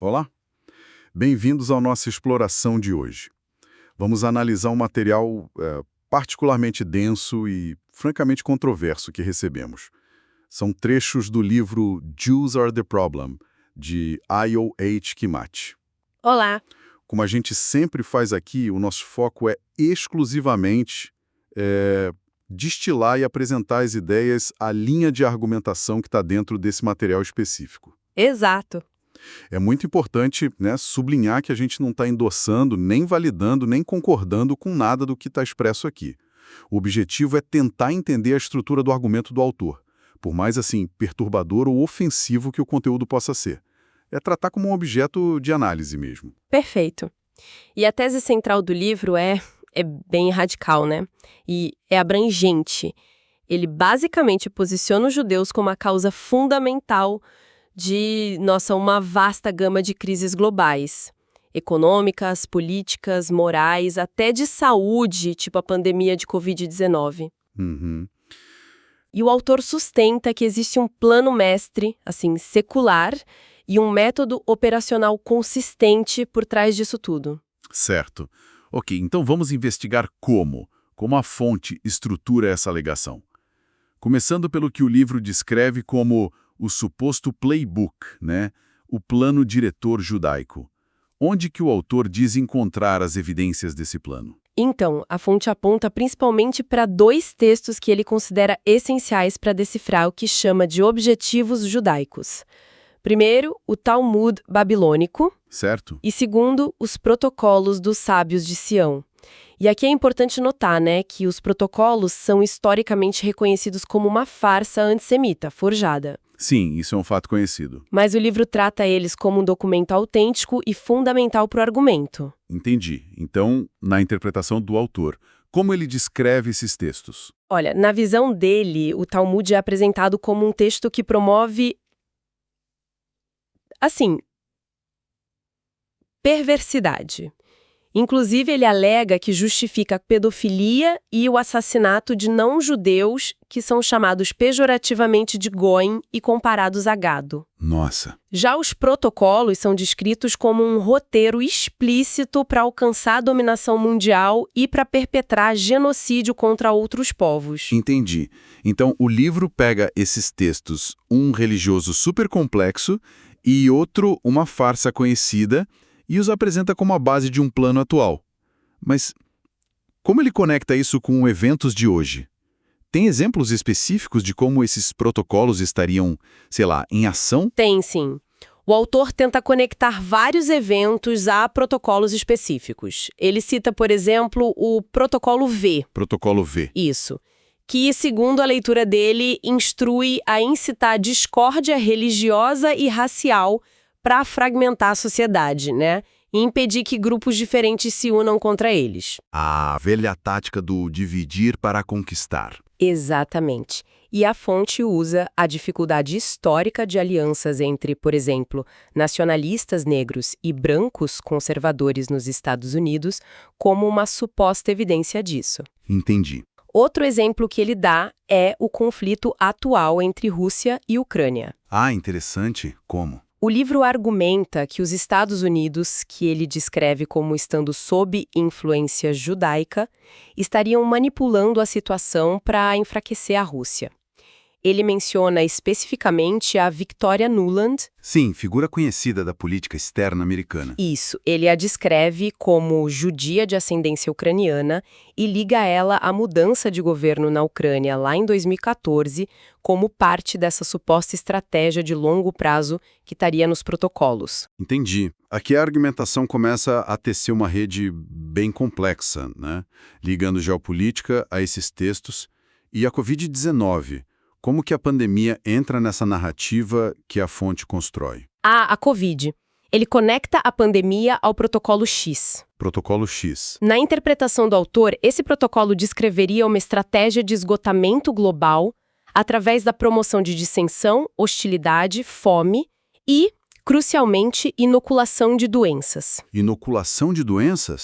Olá, bem-vindos à nossa exploração de hoje. Vamos analisar um material particularmente denso e francamente controverso que recebemos. São trechos do livro Jews Are the Problem, de Ayo H. Kimati. Olá! Como a gente sempre faz aqui, o nosso foco é exclusivamente destilar e apresentar as ideias, a linha de argumentação que está dentro desse material específico. Exato. É muito importante, sublinhar que a gente não está endossando, nem validando, nem concordando com nada do que está expresso aqui. O objetivo é tentar entender a estrutura do argumento do autor, por mais perturbador ou ofensivo que o conteúdo possa ser. É tratar como um objeto de análise mesmo. Perfeito. E a tese central do livro é bem radical, né? E é abrangente. Ele basicamente posiciona os judeus como a causa fundamental de, uma vasta gama de crises globais. Econômicas, políticas, morais, até de saúde, tipo a pandemia de Covid-19. Uhum. E o autor sustenta que existe um plano mestre, secular, e um método operacional consistente por trás disso tudo. Certo. Ok, então vamos investigar como a fonte estrutura essa alegação. Começando pelo que o livro descreve como o suposto playbook, o plano diretor judaico. Onde que o autor diz encontrar as evidências desse plano? Então, a fonte aponta principalmente para dois textos que ele considera essenciais para decifrar o que chama de objetivos judaicos. Primeiro, o Talmud babilônico. Certo. E segundo, os protocolos dos sábios de Sião. E aqui é importante notar, que os protocolos são historicamente reconhecidos como uma farsa antissemita, forjada. Sim, isso é um fato conhecido. Mas o livro trata eles como um documento autêntico e fundamental para o argumento. Entendi. Então, na interpretação do autor, como ele descreve esses textos? Olha, na visão dele, o Talmud é apresentado como um texto que promove perversidade. Inclusive, ele alega que justifica a pedofilia e o assassinato de não-judeus que são chamados pejorativamente de goim e comparados a gado. Nossa! Já os protocolos são descritos como um roteiro explícito para alcançar a dominação mundial e para perpetrar genocídio contra outros povos. Entendi. Então, o livro pega esses textos, um religioso super complexo e outro, uma farsa conhecida, e os apresenta como a base de um plano atual. Mas como ele conecta isso com eventos de hoje? Tem exemplos específicos de como esses protocolos estariam, em ação? Tem, sim. O autor tenta conectar vários eventos a protocolos específicos. Ele cita, por exemplo, o Protocolo V. Protocolo V. Isso. Que, segundo a leitura dele, instrui a incitar discórdia religiosa e racial para fragmentar a sociedade, e impedir que grupos diferentes se unam contra eles. A velha tática do dividir para conquistar. Exatamente. E a fonte usa a dificuldade histórica de alianças entre, por exemplo, nacionalistas negros e brancos conservadores nos Estados Unidos como uma suposta evidência disso. Entendi. Outro exemplo que ele dá é o conflito atual entre Rússia e Ucrânia. Ah, interessante. Como? O livro argumenta que os Estados Unidos, que ele descreve como estando sob influência judaica, estariam manipulando a situação para enfraquecer a Rússia. Ele menciona especificamente a Victoria Nuland. Sim, figura conhecida da política externa americana. Isso, ele a descreve como judia de ascendência ucraniana e liga ela à mudança de governo na Ucrânia lá em 2014 como parte dessa suposta estratégia de longo prazo que estaria nos protocolos. Entendi. Aqui a argumentação começa a tecer uma rede bem complexa, ligando geopolítica a esses textos e a Covid-19. Como que a pandemia entra nessa narrativa que a fonte constrói? A Covid. Ele conecta a pandemia ao protocolo X. Protocolo X. Na interpretação do autor, esse protocolo descreveria uma estratégia de esgotamento global através da promoção de dissensão, hostilidade, fome e, crucialmente, inoculação de doenças. Inoculação de doenças?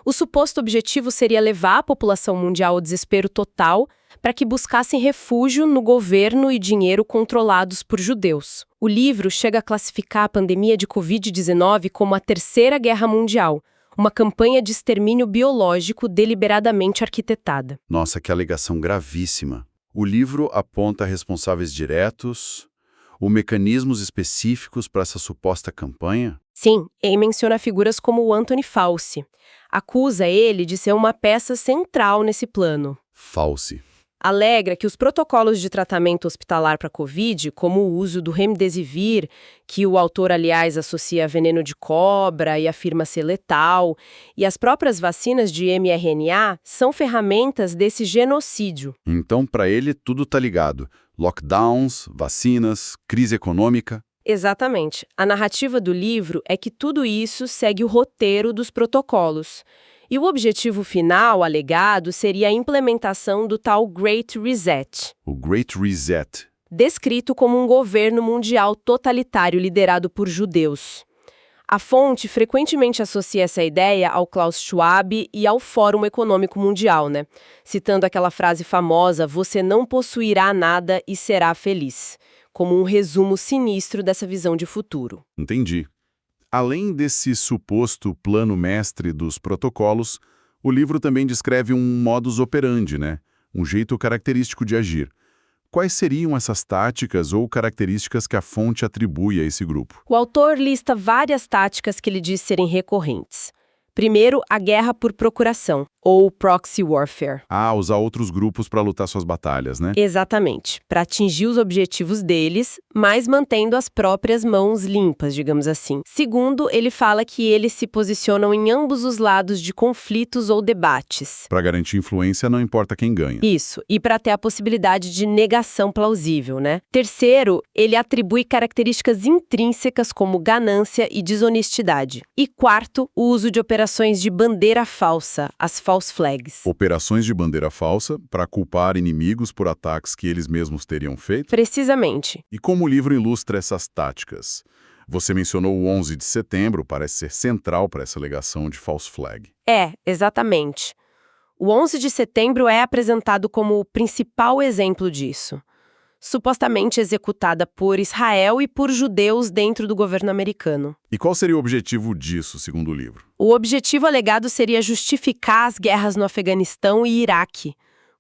O suposto objetivo seria levar a população mundial ao desespero total para que buscassem refúgio no governo e dinheiro controlados por judeus. O livro chega a classificar a pandemia de Covid-19 como a Terceira Guerra Mundial, uma campanha de extermínio biológico deliberadamente arquitetada. Nossa, que alegação gravíssima. O livro aponta responsáveis diretos, ou mecanismos específicos para essa suposta campanha? Sim, e menciona figuras como o Anthony Fauci. Acusa ele de ser uma peça central nesse plano. Fauci. Alegra que os protocolos de tratamento hospitalar para Covid, como o uso do Remdesivir, que o autor, aliás, associa a veneno de cobra e afirma ser letal, e as próprias vacinas de mRNA são ferramentas desse genocídio. Então, para ele, tudo tá ligado. Lockdowns, vacinas, crise econômica. Exatamente. A narrativa do livro é que tudo isso segue o roteiro dos protocolos. E o objetivo final, alegado, seria a implementação do tal Great Reset. O Great Reset. Descrito como um governo mundial totalitário liderado por judeus. A fonte frequentemente associa essa ideia ao Klaus Schwab e ao Fórum Econômico Mundial, né? Citando aquela frase famosa, você não possuirá nada e será feliz, como um resumo sinistro dessa visão de futuro. Entendi. Além desse suposto plano mestre dos protocolos, o livro também descreve um modus operandi, né? Um jeito característico de agir. Quais seriam essas táticas ou características que a fonte atribui a esse grupo? O autor lista várias táticas que ele diz serem recorrentes. Primeiro, a guerra por procuração, ou proxy warfare. Ah, usar outros grupos para lutar suas batalhas, né? Exatamente, para atingir os objetivos deles, mas mantendo as próprias mãos limpas, digamos assim. Segundo, ele fala que eles se posicionam em ambos os lados de conflitos ou debates. Para garantir influência, não importa quem ganha. Isso, e para ter a possibilidade de negação plausível, né? Terceiro, ele atribui características intrínsecas como ganância e desonestidade. E quarto, o uso de operações de bandeira falsa, as false flags. Operações de bandeira falsa para culpar inimigos por ataques que eles mesmos teriam feito? Precisamente. E como o livro ilustra essas táticas? Você mencionou o 11 de setembro, parece ser central para essa alegação de false flag. Exatamente. O 11 de setembro é apresentado como o principal exemplo disso. Supostamente executada por Israel e por judeus dentro do governo americano. E qual seria o objetivo disso, segundo o livro? O objetivo alegado seria justificar as guerras no Afeganistão e Iraque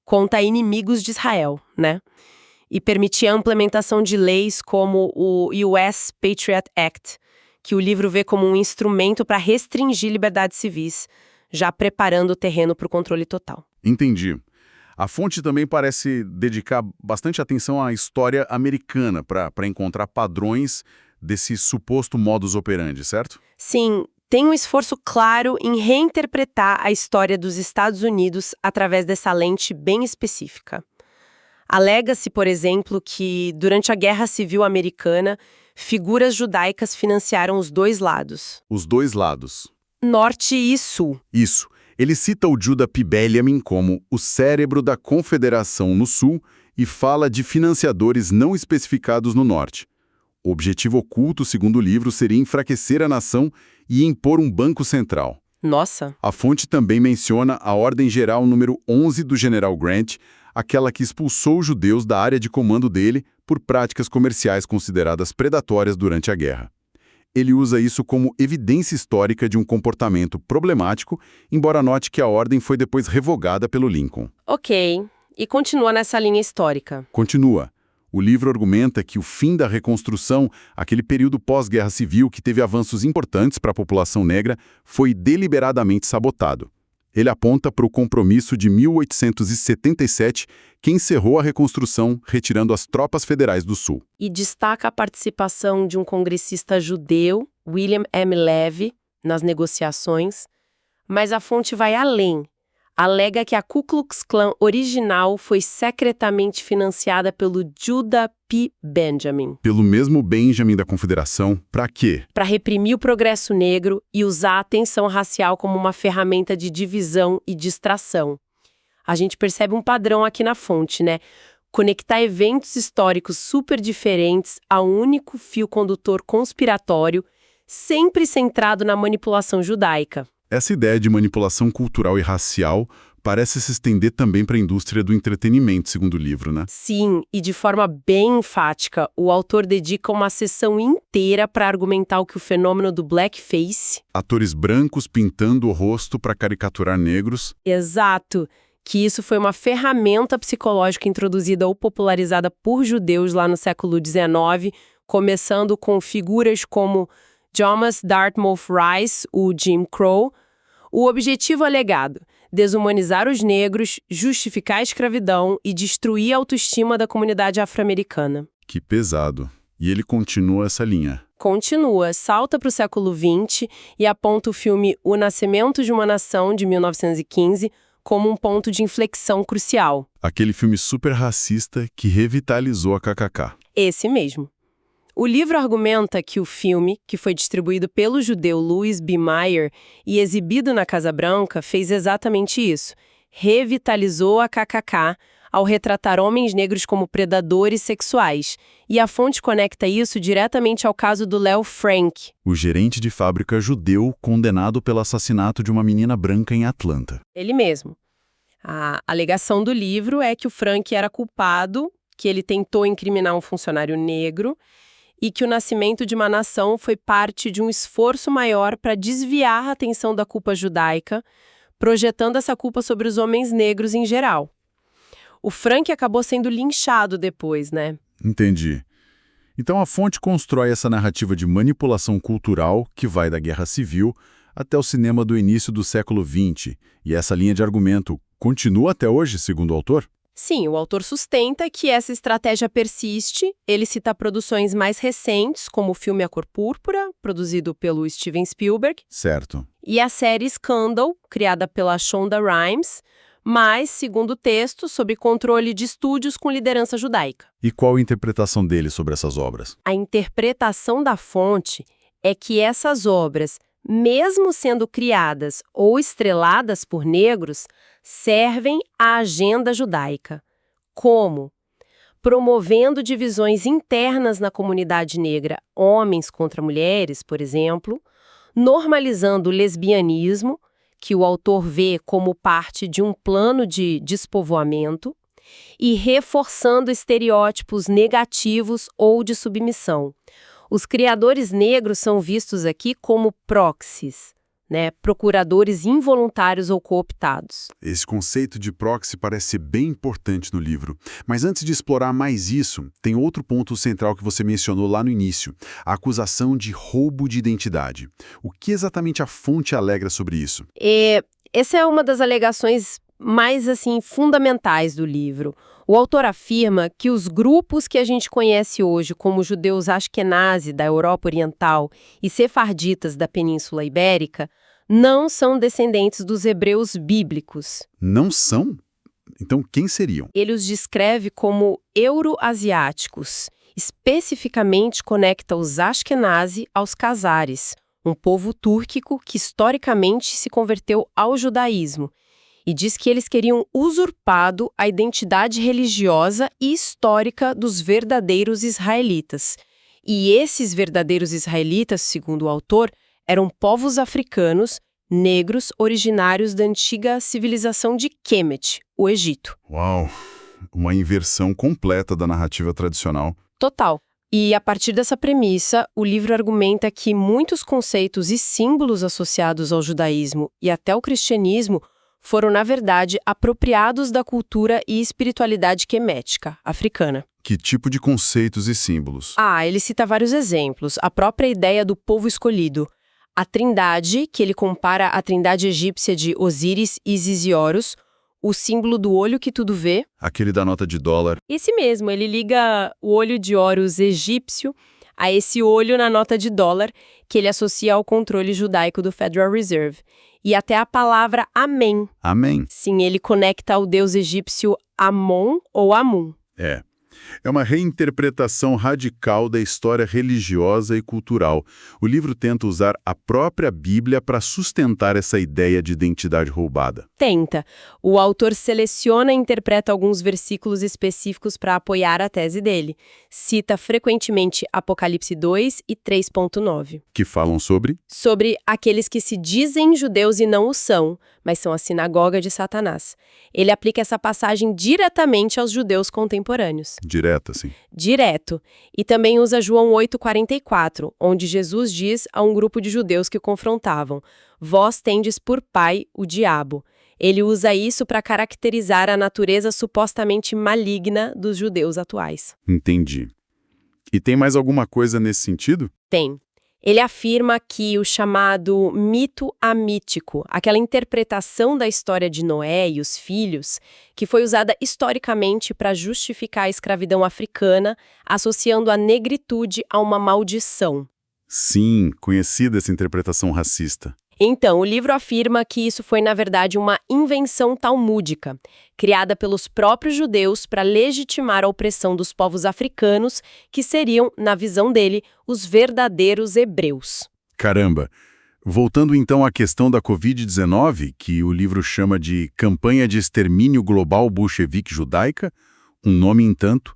contra inimigos de Israel, né? E permitir a implementação de leis como o US Patriot Act, que o livro vê como um instrumento para restringir liberdades civis, já preparando o terreno para o controle total. Entendi. A fonte também parece dedicar bastante atenção à história americana para encontrar padrões desse suposto modus operandi, certo? Sim, tem um esforço claro em reinterpretar a história dos Estados Unidos através dessa lente bem específica. Alega-se, por exemplo, que durante a Guerra Civil Americana, figuras judaicas financiaram os dois lados. Os dois lados. Norte e Sul. Isso. Ele cita o Judah P. Bellarmine como o cérebro da Confederação no Sul e fala de financiadores não especificados no Norte. O objetivo oculto, segundo o livro, seria enfraquecer a nação e impor um banco central. Nossa! A fonte também menciona a Ordem Geral número 11 do General Grant, aquela que expulsou os judeus da área de comando dele por práticas comerciais consideradas predatórias durante a guerra. Ele usa isso como evidência histórica de um comportamento problemático, embora note que a ordem foi depois revogada pelo Lincoln. Ok, e continua nessa linha histórica. Continua. O livro argumenta que o fim da reconstrução, aquele período pós-guerra civil que teve avanços importantes para a população negra, foi deliberadamente sabotado. Ele aponta para o compromisso de 1877, que encerrou a reconstrução, retirando as tropas federais do Sul. E destaca a participação de um congressista judeu, William M. Levy, nas negociações, mas a fonte vai além. Alega que a Ku Klux Klan original foi secretamente financiada pelo Judah P. Benjamin. Pelo mesmo Benjamin da Confederação, para quê? Para reprimir o progresso negro e usar a tensão racial como uma ferramenta de divisão e distração. A gente percebe um padrão aqui na fonte, né? Conectar eventos históricos super diferentes a um único fio condutor conspiratório, sempre centrado na manipulação judaica. Essa ideia de manipulação cultural e racial parece se estender também para a indústria do entretenimento, segundo o livro, né? Sim, e de forma bem enfática, o autor dedica uma sessão inteira para argumentar que o fenômeno do blackface... Atores brancos pintando o rosto para caricaturar negros. Exato, que isso foi uma ferramenta psicológica introduzida ou popularizada por judeus lá no século XIX, começando com figuras como Thomas Dartmouth Rice, o Jim Crow. O objetivo alegado: desumanizar os negros, justificar a escravidão e destruir a autoestima da comunidade afro-americana. Que pesado. E ele continua essa linha. Continua, salta para o século XX e aponta o filme O Nascimento de uma Nação, de 1915, como um ponto de inflexão crucial. Aquele filme super racista que revitalizou a KKK. Esse mesmo. O livro argumenta que o filme, que foi distribuído pelo judeu Louis B. Mayer e exibido na Casa Branca, fez exatamente isso. Revitalizou a KKK ao retratar homens negros como predadores sexuais. E a fonte conecta isso diretamente ao caso do Léo Frank. O gerente de fábrica judeu condenado pelo assassinato de uma menina branca em Atlanta. Ele mesmo. A alegação do livro é que o Frank era culpado, que ele tentou incriminar um funcionário negro e que o nascimento de uma nação foi parte de um esforço maior para desviar a atenção da culpa judaica, projetando essa culpa sobre os homens negros em geral. O Frank acabou sendo linchado depois, né? Entendi. Então a fonte constrói essa narrativa de manipulação cultural que vai da Guerra Civil até o cinema do início do século XX. E essa linha de argumento continua até hoje, segundo o autor? Sim, o autor sustenta que essa estratégia persiste. Ele cita produções mais recentes, como o filme A Cor Púrpura, produzido pelo Steven Spielberg. Certo. E a série Scandal, criada pela Shonda Rhimes, mas, segundo o texto, sob controle de estúdios com liderança judaica. E qual a interpretação dele sobre essas obras? A interpretação da fonte é que essas obras, mesmo sendo criadas ou estreladas por negros, servem à agenda judaica. Como? Promovendo divisões internas na comunidade negra, homens contra mulheres, por exemplo, normalizando o lesbianismo, que o autor vê como parte de um plano de despovoamento, e reforçando estereótipos negativos ou de submissão. Os criadores negros são vistos aqui como proxies, né? Procuradores involuntários ou cooptados. Esse conceito de proxy parece ser bem importante no livro. Mas antes de explorar mais isso, tem outro ponto central que você mencionou lá no início, a acusação de roubo de identidade. O que exatamente a fonte alega sobre isso? Essa é uma das alegações mais fundamentais do livro. O autor afirma que os grupos que a gente conhece hoje como judeus Ashkenazi da Europa Oriental e sefarditas da Península Ibérica não são descendentes dos hebreus bíblicos. Não são? Então quem seriam? Ele os descreve como euroasiáticos. Especificamente conecta os Ashkenazi aos Khazares, um povo túrquico que historicamente se converteu ao judaísmo. E diz que eles queriam usurpado a identidade religiosa e histórica dos verdadeiros israelitas. E esses verdadeiros israelitas, segundo o autor, eram povos africanos, negros, originários da antiga civilização de Kemet, o Egito. Uau! Uma inversão completa da narrativa tradicional. Total. E a partir dessa premissa, o livro argumenta que muitos conceitos e símbolos associados ao judaísmo e até ao cristianismo foram, na verdade, apropriados da cultura e espiritualidade quemética, africana. Que tipo de conceitos e símbolos? Ele cita vários exemplos. A própria ideia do povo escolhido. A trindade, que ele compara à trindade egípcia de Osíris, Ísis e Horus. O símbolo do olho que tudo vê. Aquele da nota de dólar. Esse mesmo, ele liga o olho de Horus egípcio a esse olho na nota de dólar, que ele associa ao controle judaico do Federal Reserve. E até a palavra Amém. Amém. Sim, ele conecta ao deus egípcio Amon ou Amun. É. É uma reinterpretação radical da história religiosa e cultural. O livro tenta usar a própria Bíblia para sustentar essa ideia de identidade roubada. Tenta. O autor seleciona e interpreta alguns versículos específicos para apoiar a tese dele. Cita frequentemente Apocalipse 2 e 3.9. Que falam sobre? Sobre aqueles que se dizem judeus e não o são, mas são a sinagoga de Satanás. Ele aplica essa passagem diretamente aos judeus contemporâneos. Direta, sim. Direto. E também usa João 8,44, onde Jesus diz a um grupo de judeus que confrontavam: vós tendes por pai o diabo. Ele usa isso para caracterizar a natureza supostamente maligna dos judeus atuais. Entendi. E tem mais alguma coisa nesse sentido? Tem. Ele afirma que o chamado mito amítico, aquela interpretação da história de Noé e os filhos, que foi usada historicamente para justificar a escravidão africana, associando a negritude a uma maldição. Sim, conhecida essa interpretação racista. Então, o livro afirma que isso foi, na verdade, uma invenção talmúdica, criada pelos próprios judeus para legitimar a opressão dos povos africanos, que seriam, na visão dele, os verdadeiros hebreus. Caramba! Voltando então à questão da Covid-19, que o livro chama de Campanha de Extermínio Global Bolchevique Judaica, um nome entanto,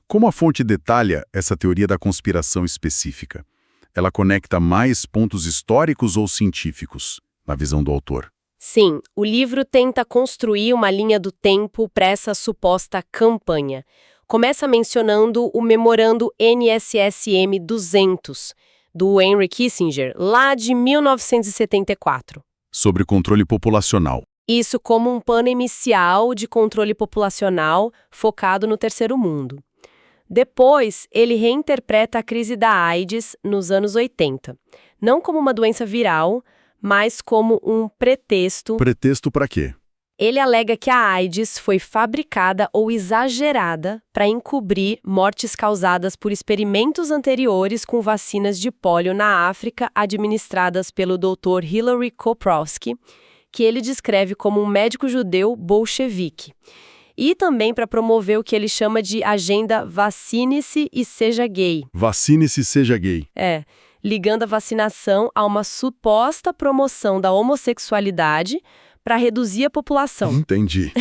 como a fonte detalha essa teoria da conspiração específica? Ela conecta mais pontos históricos ou científicos, na visão do autor? Sim, o livro tenta construir uma linha do tempo para essa suposta campanha. Começa mencionando o memorando NSSM 200, do Henry Kissinger, lá de 1974. Sobre controle populacional. Isso como um plano inicial de controle populacional focado no terceiro mundo. Depois, ele reinterpreta a crise da AIDS nos anos 80, não como uma doença viral, mas como um pretexto. Pretexto para quê? Ele alega que a AIDS foi fabricada ou exagerada para encobrir mortes causadas por experimentos anteriores com vacinas de pólio na África administradas pelo Dr. Hilary Koprowski, que ele descreve como um médico judeu bolchevique. E também para promover o que ele chama de agenda vacine-se e seja gay. Vacine-se e seja gay. Ligando a vacinação a uma suposta promoção da homossexualidade para reduzir a população. Entendi.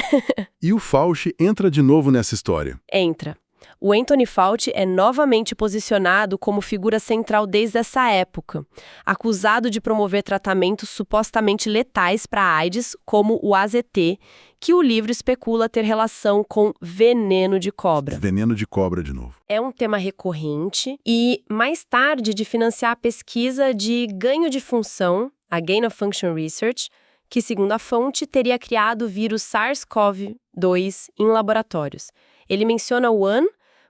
E o Fauci entra de novo nessa história? Entra. O Anthony Fauci é novamente posicionado como figura central desde essa época, acusado de promover tratamentos supostamente letais para a AIDS, como o AZT, que o livro especula ter relação com veneno de cobra. Veneno de cobra de novo. É um tema recorrente e, mais tarde, de financiar a pesquisa de ganho de função, a Gain of Function Research, que, segundo a fonte, teria criado o vírus SARS-CoV-2 em laboratórios. Ele menciona o Wuhan,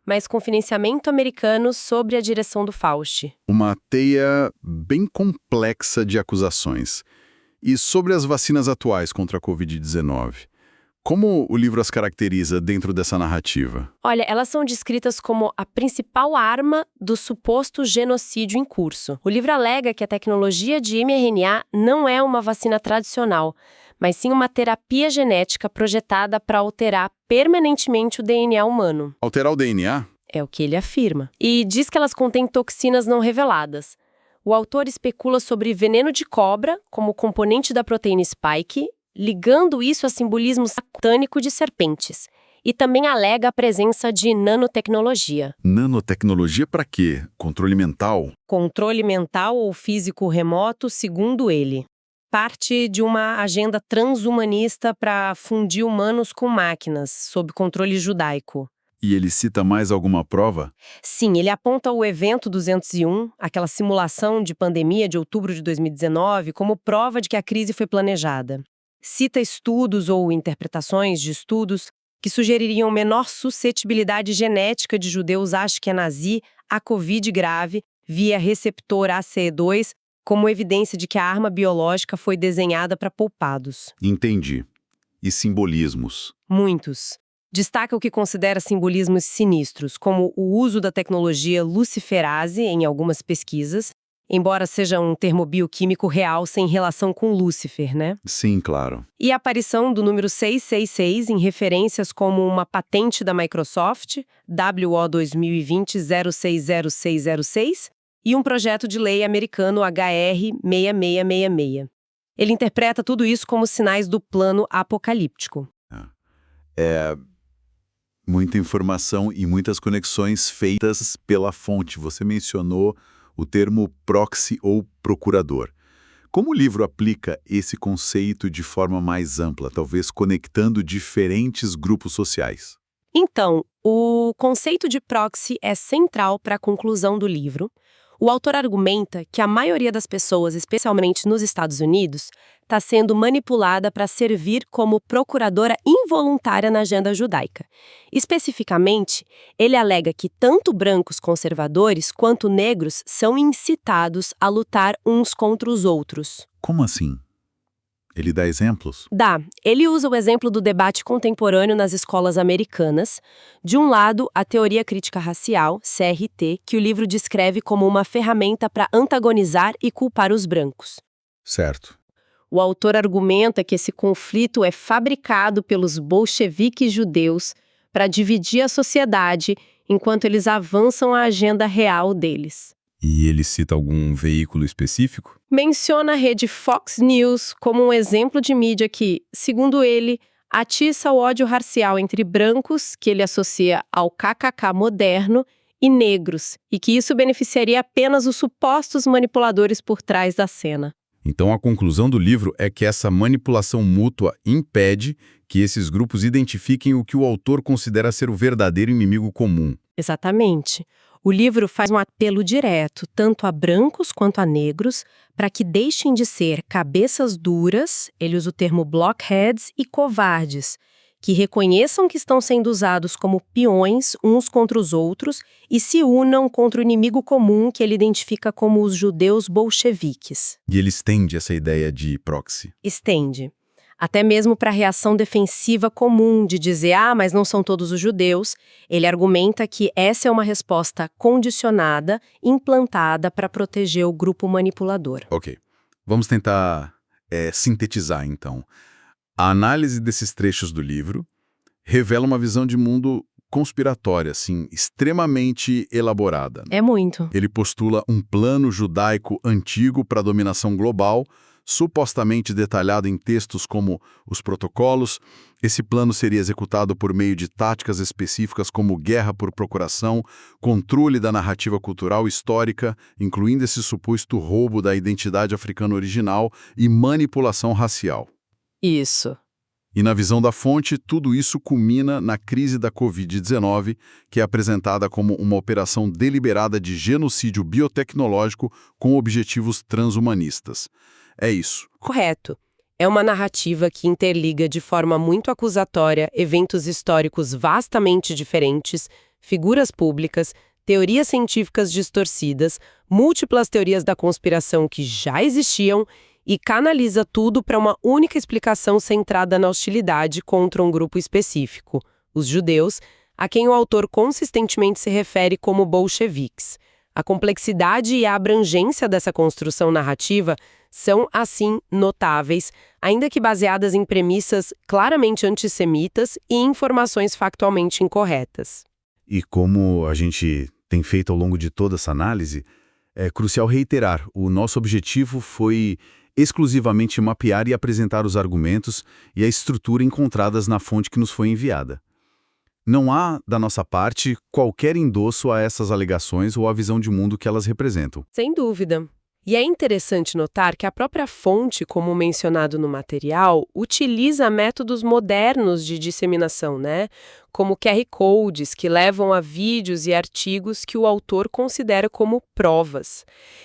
mas com financiamento americano sob a direção do Fauci. Uma teia bem complexa de acusações. E sobre as vacinas atuais contra a Covid-19, como o livro as caracteriza dentro dessa narrativa? Olha, elas são descritas como a principal arma do suposto genocídio em curso. O livro alega que a tecnologia de mRNA não é uma vacina tradicional, mas sim uma terapia genética projetada para alterar permanentemente o DNA humano. Alterar o DNA? É o que ele afirma. E diz que elas contêm toxinas não reveladas. O autor especula sobre veneno de cobra como componente da proteína spike, ligando isso a simbolismo satânico de serpentes. E também alega a presença de nanotecnologia. Nanotecnologia para quê? Controle mental? Controle mental ou físico remoto, segundo ele. Parte de uma agenda transhumanista para fundir humanos com máquinas, sob controle judaico. E ele cita mais alguma prova? Sim, ele aponta o evento 201, aquela simulação de pandemia de outubro de 2019, como prova de que a crise foi planejada. Cita estudos ou interpretações de estudos que sugeririam menor suscetibilidade genética de judeus ashkenazi à Covid grave via receptor ACE2, como evidência de que a arma biológica foi desenhada para poupados. Entendi. E simbolismos? Muitos. Destaca o que considera simbolismos sinistros, como o uso da tecnologia luciferase em algumas pesquisas embora seja um termo bioquímico real sem relação com Lúcifer, né? Sim, claro. E a aparição do número 666 em referências como uma patente da Microsoft, WO 2020-060606, e um projeto de lei americano HR 6666. Ele interpreta tudo isso como sinais do plano apocalíptico. É muita informação e muitas conexões feitas pela fonte. Você mencionou o termo proxy ou procurador. Como o livro aplica esse conceito de forma mais ampla, talvez conectando diferentes grupos sociais? Então, o conceito de proxy é central para a conclusão do livro. O autor argumenta que a maioria das pessoas, especialmente nos Estados Unidos, está sendo manipulada para servir como procuradora involuntária na agenda judaica. Especificamente, ele alega que tanto brancos conservadores quanto negros são incitados a lutar uns contra os outros. Como assim? Ele dá exemplos? Dá. Ele usa o exemplo do debate contemporâneo nas escolas americanas. De um lado, a teoria crítica racial, CRT, que o livro descreve como uma ferramenta para antagonizar e culpar os brancos. Certo. O autor argumenta que esse conflito é fabricado pelos bolcheviques judeus para dividir a sociedade enquanto eles avançam a agenda real deles. E ele cita algum veículo específico? Menciona a rede Fox News como um exemplo de mídia que, segundo ele, atiça o ódio racial entre brancos, que ele associa ao KKK moderno, e negros, e que isso beneficiaria apenas os supostos manipuladores por trás da cena. Então a conclusão do livro é que essa manipulação mútua impede que esses grupos identifiquem o que o autor considera ser o verdadeiro inimigo comum. Exatamente. O livro faz um apelo direto, tanto a brancos quanto a negros, para que deixem de ser cabeças duras, ele usa o termo blockheads, e covardes, que reconheçam que estão sendo usados como peões uns contra os outros e se unam contra o inimigo comum que ele identifica como os judeus bolcheviques. E ele estende essa ideia de proxy. Estende. Até mesmo para a reação defensiva comum de dizer, mas não são todos os judeus, ele argumenta que essa é uma resposta condicionada, implantada para proteger o grupo manipulador. Ok. Vamos tentar sintetizar, então. A análise desses trechos do livro revela uma visão de mundo conspiratória, assim, extremamente elaborada. É muito. Ele postula um plano judaico antigo para a dominação global, supostamente detalhado em textos como os protocolos. Esse plano seria executado por meio de táticas específicas como guerra por procuração, controle da narrativa cultural histórica, incluindo esse suposto roubo da identidade africana original e manipulação racial. Isso. E na visão da fonte, tudo isso culmina na crise da Covid-19, que é apresentada como uma operação deliberada de genocídio biotecnológico com objetivos transhumanistas. É isso. Correto. É uma narrativa que interliga de forma muito acusatória eventos históricos vastamente diferentes, figuras públicas, teorias científicas distorcidas, múltiplas teorias da conspiração que já existiam e canaliza tudo para uma única explicação centrada na hostilidade contra um grupo específico, os judeus, a quem o autor consistentemente se refere como bolcheviques. A complexidade e a abrangência dessa construção narrativa são, assim, notáveis, ainda que baseadas em premissas claramente antissemitas e informações factualmente incorretas. E como a gente tem feito ao longo de toda essa análise, é crucial reiterar, o nosso objetivo foi exclusivamente mapear e apresentar os argumentos e a estrutura encontradas na fonte que nos foi enviada. Não há, da nossa parte, qualquer endosso a essas alegações ou a visão de mundo que elas representam. Sem dúvida. E é interessante notar que a própria fonte, como mencionado no material, utiliza métodos modernos de disseminação, né? Como QR Codes, que levam a vídeos e artigos que o autor considera como provas.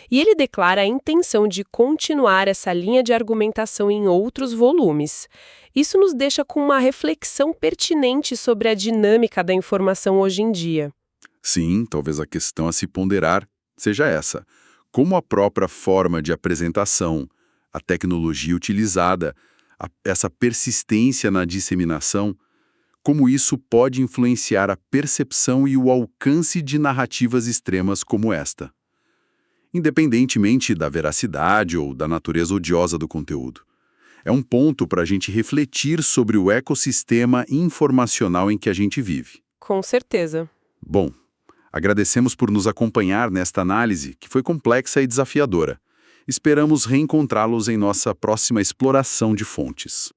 E ele declara a intenção de continuar essa linha de argumentação em outros volumes. Isso nos deixa com uma reflexão pertinente sobre a dinâmica da informação hoje em dia. Sim, talvez a questão a se ponderar seja essa. Como a própria forma de apresentação, a tecnologia utilizada, essa persistência na disseminação, como isso pode influenciar a percepção e o alcance de narrativas extremas como esta. independentemente da veracidade ou da natureza odiosa do conteúdo. É um ponto para a gente refletir sobre o ecossistema informacional em que a gente vive. Com certeza. Bom, agradecemos por nos acompanhar nesta análise, que foi complexa e desafiadora. Esperamos reencontrá-los em nossa próxima exploração de fontes.